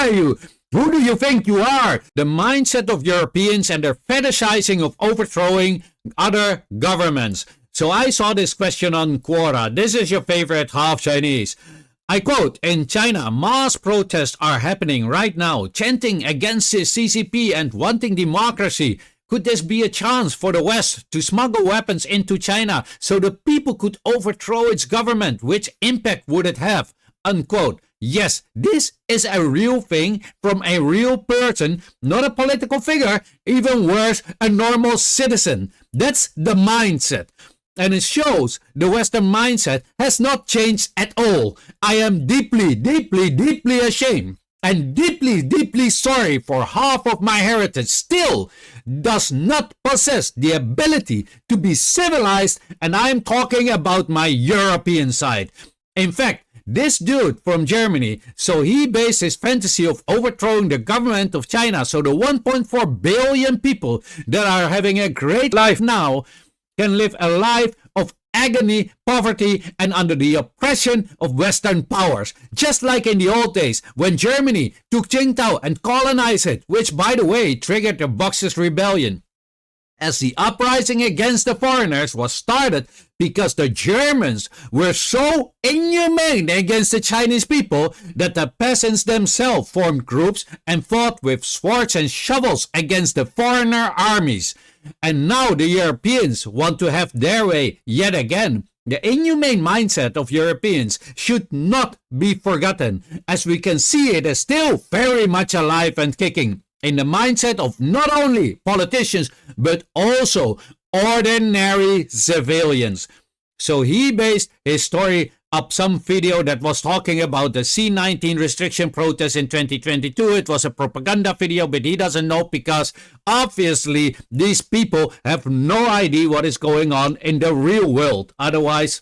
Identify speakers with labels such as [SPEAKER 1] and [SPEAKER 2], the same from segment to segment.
[SPEAKER 1] dare you? Who do you think you are? The mindset of Europeans and their fetishizing of overthrowing other governments. So I saw this question on Quora. This is your favorite half Chinese. I quote, in China, mass protests are happening right now, chanting against the CCP and wanting democracy. Could this be a chance for the West to smuggle weapons into China so the people could overthrow its government? Which impact would it have? Unquote. Yes, this is a real thing from a real person, not a political figure, even worse, a normal citizen. That's the mindset. And it shows the Western mindset has not changed at all. I am deeply, deeply, deeply ashamed and deeply, deeply sorry for half of my heritage still does not possess the ability to be civilized, and I'm talking about my European side. In fact, this dude from Germany, so he based his fantasy of overthrowing the government of China, so the 1.4 billion people that are having a great life now can live a life of agony, poverty, and under the oppression of Western powers. Just like in the old days when Germany took Qingdao and colonized it, which by the way triggered the Boxers' Rebellion. As the uprising against the foreigners was started because the Germans were so inhumane against the Chinese people that the peasants themselves formed groups and fought with swords and shovels against the foreigner armies. And now the Europeans want to have their way yet again. The inhumane mindset of Europeans should not be forgotten, as we can see it is still very much alive and kicking in the mindset of not only politicians but also ordinary civilians. So he based his story up some video that was talking about the C-19 restriction protest in 2022. It was a propaganda video, but he doesn't know because obviously these people have no idea what is going on in the real world. Otherwise,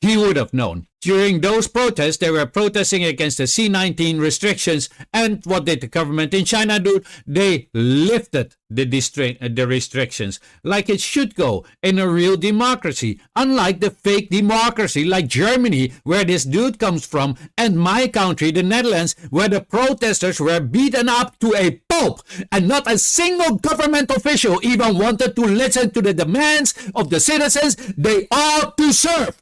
[SPEAKER 1] he would have known. During those protests, they were protesting against the C-19 restrictions. And what did the government in China do? They lifted the restrictions like it should go in a real democracy. Unlike the fake democracy like Germany, where this dude comes from, and my country, the Netherlands, where the protesters were beaten up to a pulp and not a single government official even wanted to listen to the demands of the citizens they ought to serve.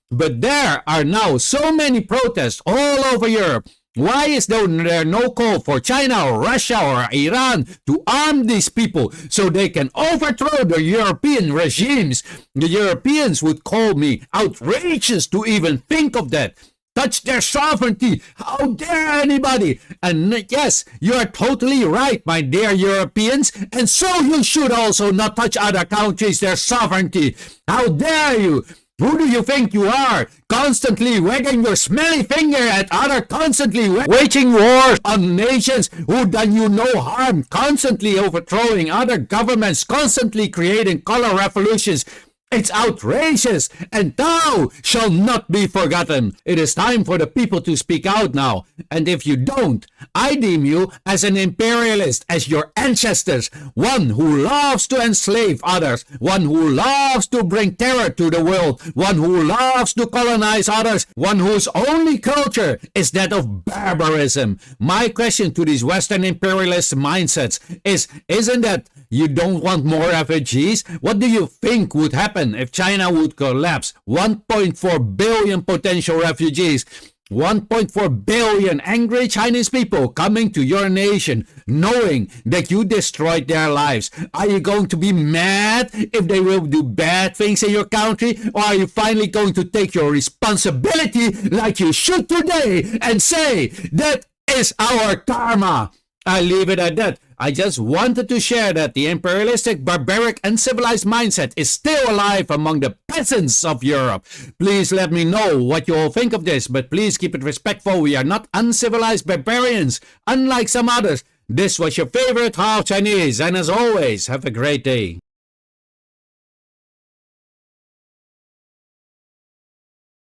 [SPEAKER 1] But there are now so many protests all over Europe. Why is there no call for China or Russia or Iran to arm these people so they can overthrow the European regimes? The Europeans would call me outrageous to even think of that. Touch their sovereignty. How dare anybody? And yes, you are totally right, my dear Europeans. And so you should also not touch other countries, their sovereignty. How dare you? Who do you think you are? Constantly wagging your smelly finger at other, constantly waging wars on nations who done you no harm, constantly overthrowing other governments, constantly creating color revolutions. It's outrageous, and thou shall not be forgotten. It is time for the people to speak out now. And if you don't, I deem you as an imperialist, as your ancestors, one who loves to enslave others, one who loves to bring terror to the world, one who loves to colonize others, one whose only culture is that of barbarism. My question to these Western imperialist mindsets is, isn't that you don't want more refugees? What do you think would happen if China would collapse? 1.4 billion potential refugees, 1.4 billion angry Chinese people coming to your nation, knowing that you destroyed their lives. Are you going to be mad if they will do bad things in your country? Or are you finally going to take your responsibility like you should today and say, that is our karma? I leave it at that. I just wanted to share that the imperialistic, barbaric, uncivilized mindset is still alive among the peasants of Europe. Please let me know what you all think of this, but please keep it respectful. We are not uncivilized barbarians, unlike some others. This was your favorite half Chinese, and as always, have a great day.